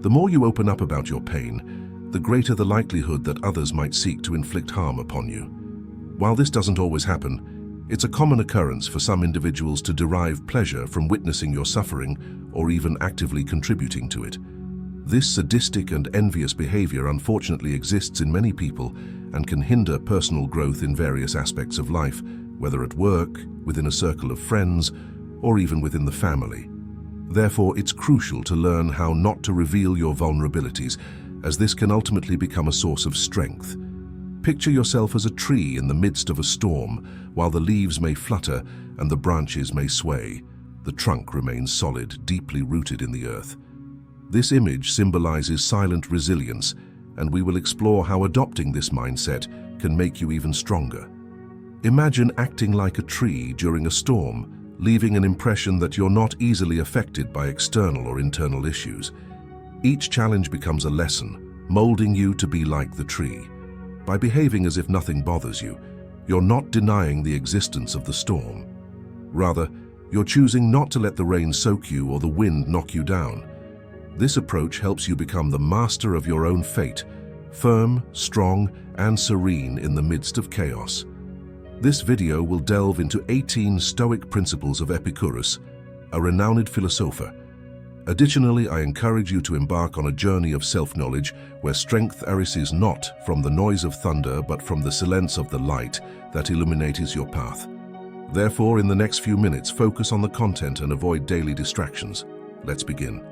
The more you open up about your pain, the greater the likelihood that others might seek to inflict harm upon you. While this doesn't always happen, it's a common occurrence for some individuals to derive pleasure from witnessing your suffering or even actively contributing to it. This sadistic and envious behavior unfortunately exists in many people and can hinder personal growth in various aspects of life, whether at work, within a circle of friends, or even within the family. Therefore, it's crucial to learn how not to reveal your vulnerabilities, as this can ultimately become a source of strength. Picture yourself as a tree in the midst of a storm. While the leaves may flutter and the branches may sway, the trunk remains solid, deeply rooted in the earth. This image symbolizes silent resilience, and we will explore how adopting this mindset can make you even stronger. Imagine acting like a tree during a storm, leaving an impression that you're not easily affected by external or internal issues. Each challenge becomes a lesson, molding you to be like the tree. By behaving as if nothing bothers you, you're not denying the existence of the storm. Rather, you're choosing not to let the rain soak you or the wind knock you down. This approach helps you become the master of your own fate, firm, strong, and serene in the midst of chaos. This video will delve into 18 Stoic principles of Epicurus, a renowned philosopher. Additionally, I encourage you to embark on a journey of self-knowledge where strength arises not from the noise of thunder but from the silence of the light that illuminates your path. Therefore, in the next few minutes, focus on the content and avoid daily distractions. Let's begin.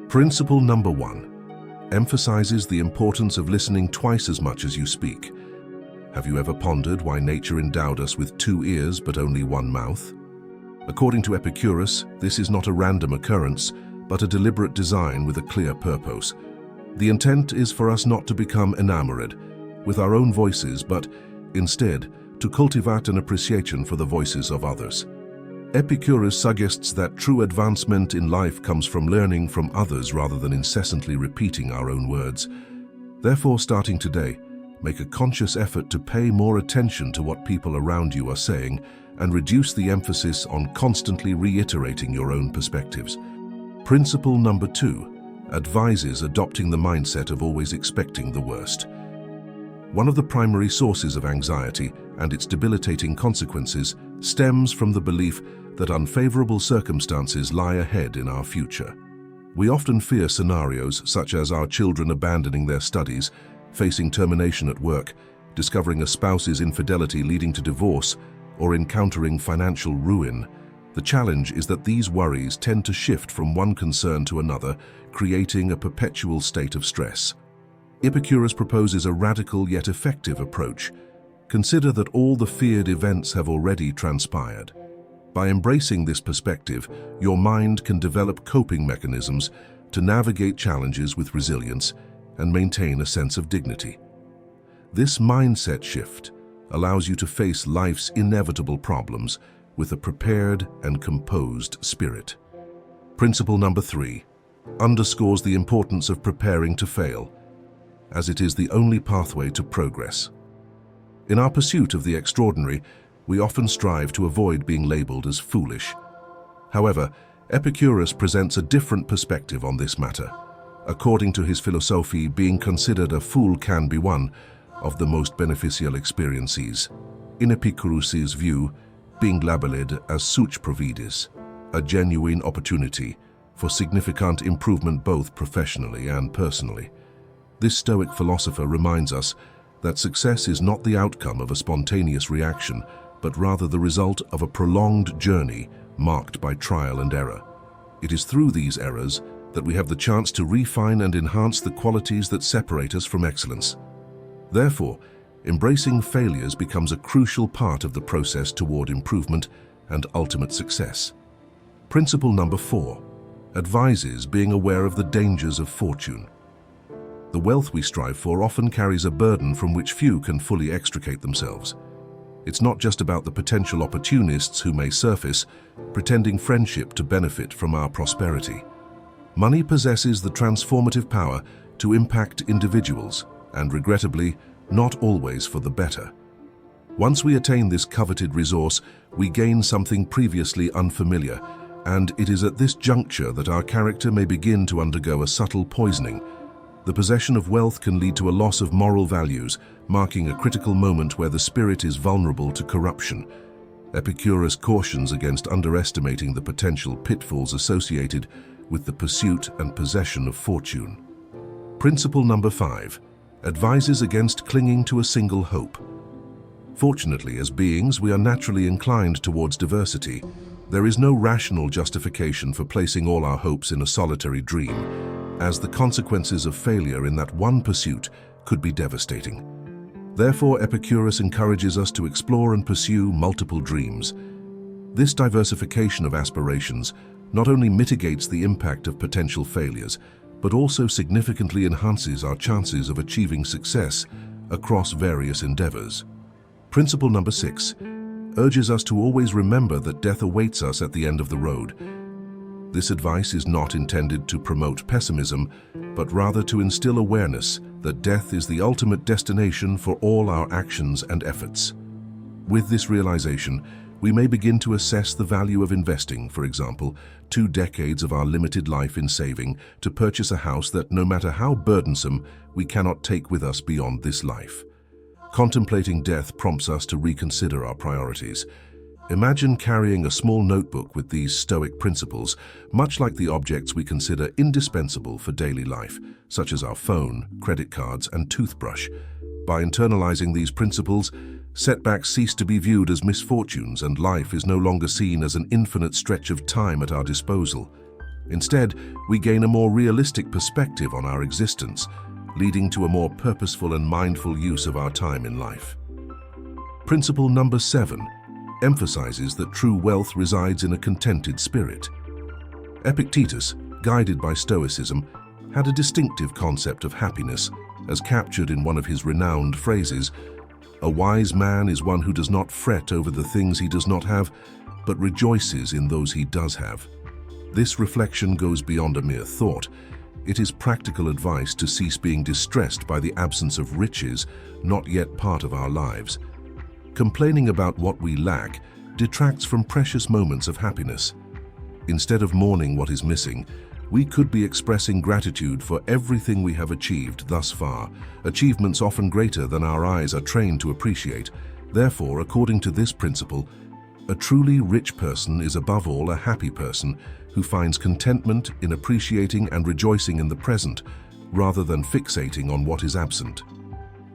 Principle number 1 emphasizes the importance of listening twice as much as you speak. Have you ever pondered why nature endowed us with 2 ears but only 1 mouth? According to Epicurus, this is not a random occurrence, but a deliberate design with a clear purpose. The intent is for us not to become enamored with our own voices, but instead to cultivate an appreciation for the voices of others. Epicurus suggests that true advancement in life comes from learning from others rather than incessantly repeating our own words. Therefore, starting today, make a conscious effort to pay more attention to what people around you are saying and reduce the emphasis on constantly reiterating your own perspectives. Principle number 2 advises adopting the mindset of always expecting the worst. One of the primary sources of anxiety and its debilitating consequences stems from the belief that unfavorable circumstances lie ahead in our future. We often fear scenarios such as our children abandoning their studies, facing termination at work, discovering a spouse's infidelity leading to divorce, or encountering financial ruin. The challenge is that these worries tend to shift from one concern to another, creating a perpetual state of stress. Epicurus proposes a radical yet effective approach. Consider that all the feared events have already transpired. By embracing this perspective, your mind can develop coping mechanisms to navigate challenges with resilience and maintain a sense of dignity. This mindset shift allows you to face life's inevitable problems with a prepared and composed spirit. Principle number 3 underscores the importance of preparing to fail, as it is the only pathway to progress. In our pursuit of the extraordinary, we often strive to avoid being labeled as foolish. However, Epicurus presents a different perspective on this matter. According to his philosophy, being considered a fool can be one of the most beneficial experiences. In Epicurus's view, being labeled as such provides a genuine opportunity for significant improvement both professionally and personally. This Stoic philosopher reminds us that success is not the outcome of a spontaneous reaction, but rather the result of a prolonged journey marked by trial and error. It is through these errors that we have the chance to refine and enhance the qualities that separate us from excellence. Therefore, embracing failures becomes a crucial part of the process toward improvement and ultimate success. Principle number 4 advises being aware of the dangers of fortune. The wealth we strive for often carries a burden from which few can fully extricate themselves. It's not just about the potential opportunists who may surface, pretending friendship to benefit from our prosperity. Money possesses the transformative power to impact individuals, and regrettably, not always for the better. Once we attain this coveted resource, we gain something previously unfamiliar, And it is at this juncture that our character may begin to undergo a subtle poisoning. The possession of wealth can lead to a loss of moral values, marking a critical moment where the spirit is vulnerable to corruption. Epicurus cautions against underestimating the potential pitfalls associated with the pursuit and possession of fortune. Principle number 5 advises against clinging to a single hope. Fortunately, as beings, we are naturally inclined towards diversity. There is no rational justification for placing all our hopes in a solitary dream, as the consequences of failure in that one pursuit could be devastating. Therefore, Epicurus encourages us to explore and pursue multiple dreams. This diversification of aspirations not only mitigates the impact of potential failures, but also significantly enhances our chances of achieving success across various endeavors. Principle number 6 urges us to always remember that death awaits us at the end of the road. This advice is not intended to promote pessimism, but rather to instill awareness that death is the ultimate destination for all our actions and efforts. With this realization, we may begin to assess the value of investing, for example, 2 decades of our limited life in saving to purchase a house that, no matter how burdensome, we cannot take with us beyond this life. Contemplating death prompts us to reconsider our priorities. Imagine carrying a small notebook with these Stoic principles, much like the objects we consider indispensable for daily life, such as our phone, credit cards, and toothbrush. By internalizing these principles, setbacks cease to be viewed as misfortunes, and life is no longer seen as an infinite stretch of time at our disposal. Instead, we gain a more realistic perspective on our existence, leading to a more purposeful and mindful use of our time in life. Principle number 7 emphasizes that true wealth resides in a contented spirit. Epictetus, guided by Stoicism, had a distinctive concept of happiness, as captured in one of his renowned phrases, "A wise man is one who does not fret over the things he does not have, but rejoices in those he does have." This reflection goes beyond a mere thought. It is practical advice to cease being distressed by the absence of riches not yet part of our lives. Complaining about what we lack detracts from precious moments of happiness. Instead of mourning what is missing, we could be expressing gratitude for everything we have achieved thus far, achievements often greater than our eyes are trained to appreciate. Therefore, according to this principle, a truly rich person is above all a happy person who finds contentment in appreciating and rejoicing in the present, rather than fixating on what is absent.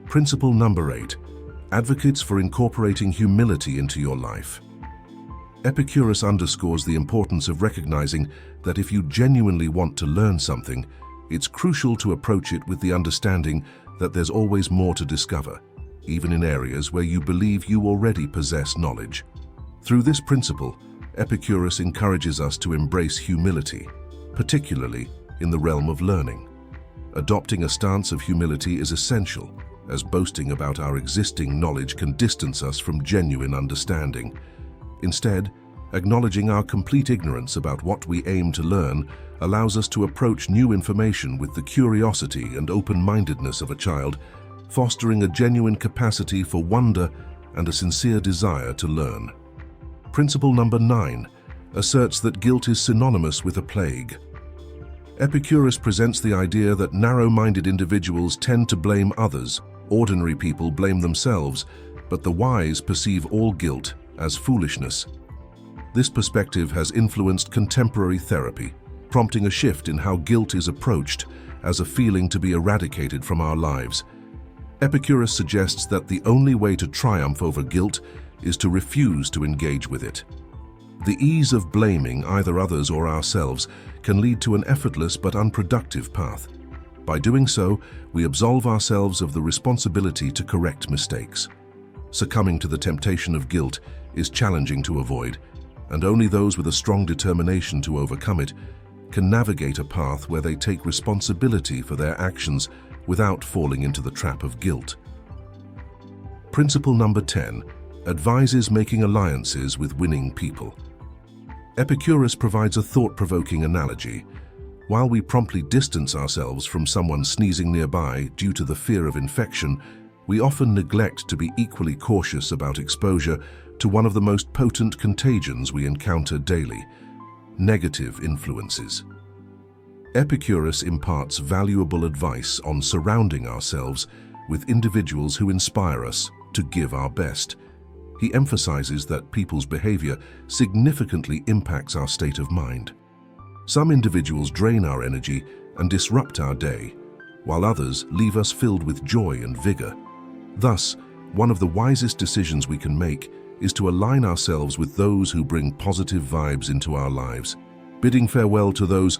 Principle number 8 advocates for incorporating humility into your life. Epicurus underscores the importance of recognizing that if you genuinely want to learn something, it's crucial to approach it with the understanding that there's always more to discover, even in areas where you believe you already possess knowledge. Through this principle, Epicurus encourages us to embrace humility, particularly in the realm of learning. Adopting a stance of humility is essential, as boasting about our existing knowledge can distance us from genuine understanding. Instead, acknowledging our complete ignorance about what we aim to learn allows us to approach new information with the curiosity and open-mindedness of a child, fostering a genuine capacity for wonder and a sincere desire to learn. Principle number 9 asserts that guilt is synonymous with a plague. Epicurus presents the idea that narrow-minded individuals tend to blame others, ordinary people blame themselves, but the wise perceive all guilt as foolishness. This perspective has influenced contemporary therapy, prompting a shift in how guilt is approached as a feeling to be eradicated from our lives. Epicurus suggests that the only way to triumph over guilt is to refuse to engage with it. The ease of blaming either others or ourselves can lead to an effortless but unproductive path. By doing so, we absolve ourselves of the responsibility to correct mistakes. Succumbing to the temptation of guilt is challenging to avoid, and only those with a strong determination to overcome it can navigate a path where they take responsibility for their actions without falling into the trap of guilt. Principle number 10 advises making alliances with winning people. Epicurus provides a thought-provoking analogy. While we promptly distance ourselves from someone sneezing nearby due to the fear of infection, we often neglect to be equally cautious about exposure to one of the most potent contagions we encounter daily. Negative influences. Epictetus imparts valuable advice on surrounding ourselves with individuals who inspire us to give our best. He emphasizes that people's behavior significantly impacts our state of mind. Some individuals drain our energy and disrupt our day, while others leave us filled with joy and vigor. Thus, one of the wisest decisions we can make is to align ourselves with those who bring positive vibes into our lives, bidding farewell to those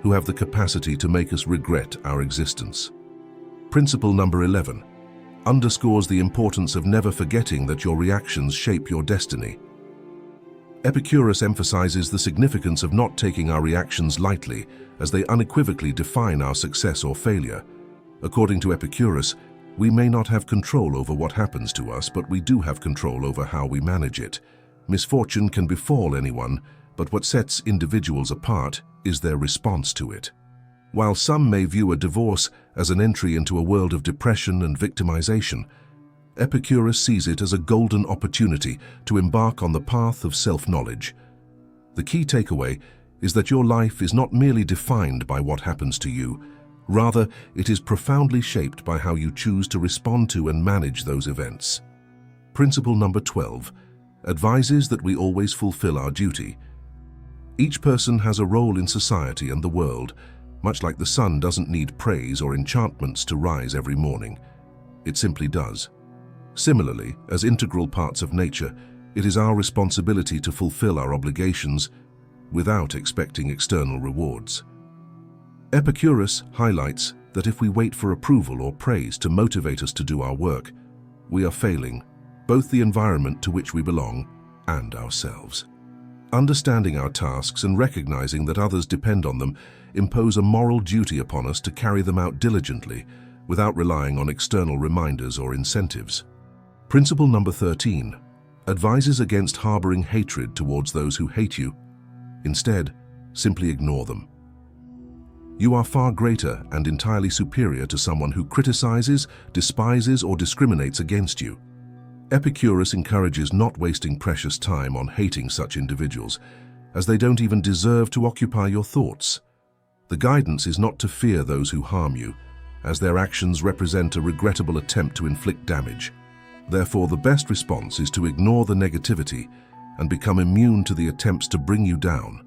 who have the capacity to make us regret our existence. Principle number 11 underscores the importance of never forgetting that your reactions shape your destiny. Epictetus emphasizes the significance of not taking our reactions lightly, as they unequivocally define our success or failure. According to Epictetus, we may not have control over what happens to us, but we do have control over how we manage it. Misfortune can befall anyone, but what sets individuals apart is their response to it. While some may view a divorce as an entry into a world of depression and victimization, Epictetus sees it as a golden opportunity to embark on the path of self-knowledge. The key takeaway is that your life is not merely defined by what happens to you. Rather, it is profoundly shaped by how you choose to respond to and manage those events. Principle number 12 advises that we always fulfill our duty. Each person has a role in society and the world, much like the sun doesn't need praise or enchantments to rise every morning. It simply does. Similarly, as integral parts of nature, it is our responsibility to fulfill our obligations without expecting external rewards. Epictetus highlights that if we wait for approval or praise to motivate us to do our work, we are failing both the environment to which we belong and ourselves. Understanding our tasks and recognizing that others depend on them impose a moral duty upon us to carry them out diligently without relying on external reminders or incentives. Principle number 13 advises against harboring hatred towards those who hate you. Instead, simply ignore them. You are far greater and entirely superior to someone who criticizes, despises, or discriminates against you. Epictetus encourages not wasting precious time on hating such individuals, as they don't even deserve to occupy your thoughts. The guidance is not to fear those who harm you, as their actions represent a regrettable attempt to inflict damage. Therefore, the best response is to ignore the negativity and become immune to the attempts to bring you down.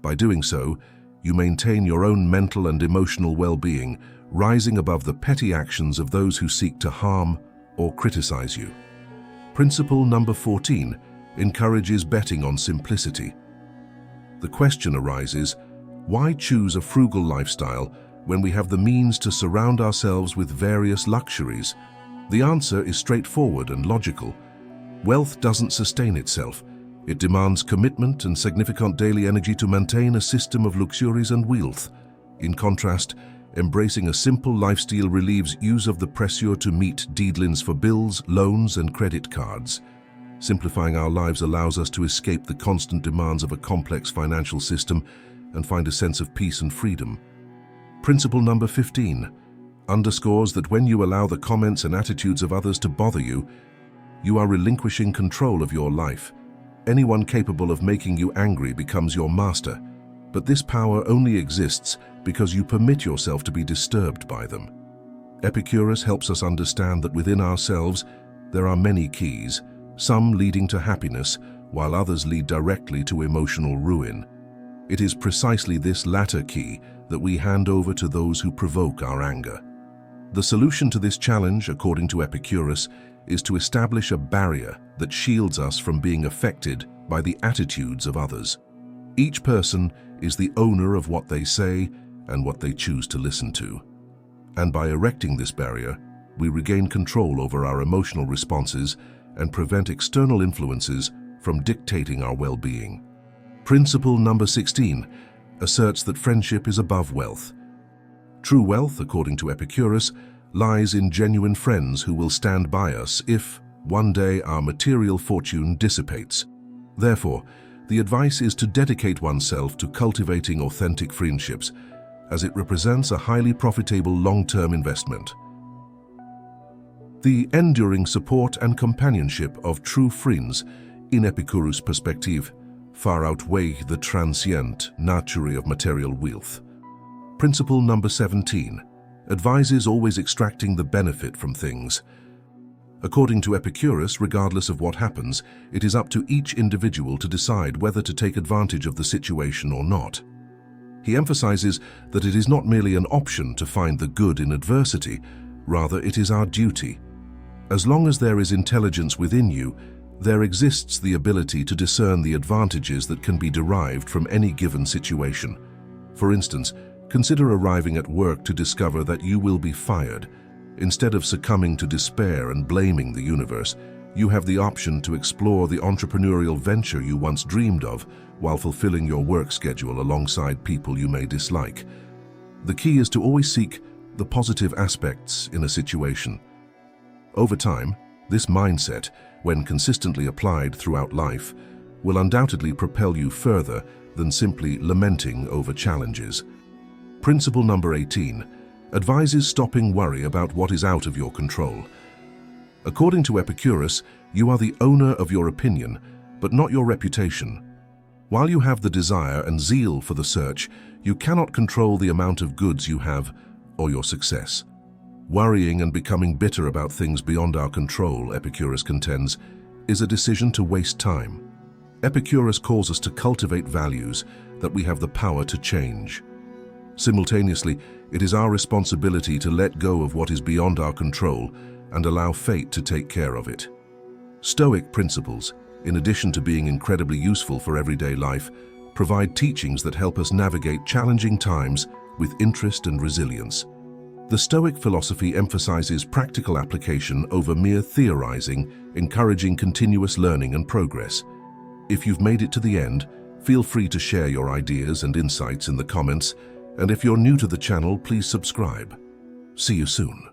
By doing so, you maintain your own mental and emotional well-being, rising above the petty actions of those who seek to harm or criticize you. Principle number 14 encourages betting on simplicity. The question arises, why choose a frugal lifestyle when we have the means to surround ourselves with various luxuries? The answer is straightforward and logical. Wealth doesn't sustain itself. It demands commitment and significant daily energy to maintain a system of luxuries and wealth. In contrast, embracing a simple lifestyle relieves use of the pressure to meet deadlines for bills, loans, and credit cards. Simplifying our lives allows us to escape the constant demands of a complex financial system and find a sense of peace and freedom. Principle number 15 underscores that when you allow the comments and attitudes of others to bother you, you are relinquishing control of your life. Anyone capable of making you angry becomes your master, but this power only exists because you permit yourself to be disturbed by them. Epictetus helps us understand that within ourselves there are many keys, some leading to happiness, while others lead directly to emotional ruin. It is precisely this latter key that we hand over to those who provoke our anger. The solution to this challenge, according to Epictetus, is to establish a barrier that shields us from being affected by the attitudes of others. Each person is the owner of what they say and what they choose to listen to. And by erecting this barrier, we regain control over our emotional responses and prevent external influences from dictating our well-being. Principle number 16 asserts that friendship is above wealth. True wealth, according to Epictetus, lies in genuine friends who will stand by us if, one day, our material fortune dissipates. Therefore, the advice is to dedicate oneself to cultivating authentic friendships, as it represents a highly profitable long-term investment. The enduring support and companionship of true friends, in Epicurus' perspective, far outweigh the transient nature of material wealth. Principle number 17 advises always extracting the benefit from things. According to Epictetus, regardless of what happens, it is up to each individual to decide whether to take advantage of the situation or not. He emphasizes that it is not merely an option to find the good in adversity, rather it is our duty. As long as there is intelligence within you, there exists the ability to discern the advantages that can be derived from any given situation. For instance, consider arriving at work to discover that you will be fired. Instead of succumbing to despair and blaming the universe, you have the option to explore the entrepreneurial venture you once dreamed of while fulfilling your work schedule alongside people you may dislike. The key is to always seek the positive aspects in a situation. Over time, this mindset, when consistently applied throughout life, will undoubtedly propel you further than simply lamenting over challenges. Principle number 18 advises stopping worry about what is out of your control. According to Epictetus, you are the owner of your opinion, but not your reputation. While you have the desire and zeal for the search, you cannot control the amount of goods you have or your success. Worrying and becoming bitter about things beyond our control, Epictetus contends, is a decision to waste time. Epictetus calls us to cultivate values that we have the power to change. Simultaneously, it is our responsibility to let go of what is beyond our control and allow fate to take care of it. Stoic principles, in addition to being incredibly useful for everyday life, provide teachings that help us navigate challenging times with interest and resilience. The Stoic philosophy emphasizes practical application over mere theorizing, encouraging continuous learning and progress. If you've made it to the end, feel free to share your ideas and insights in the comments, and if you're new to the channel, please subscribe. See you soon.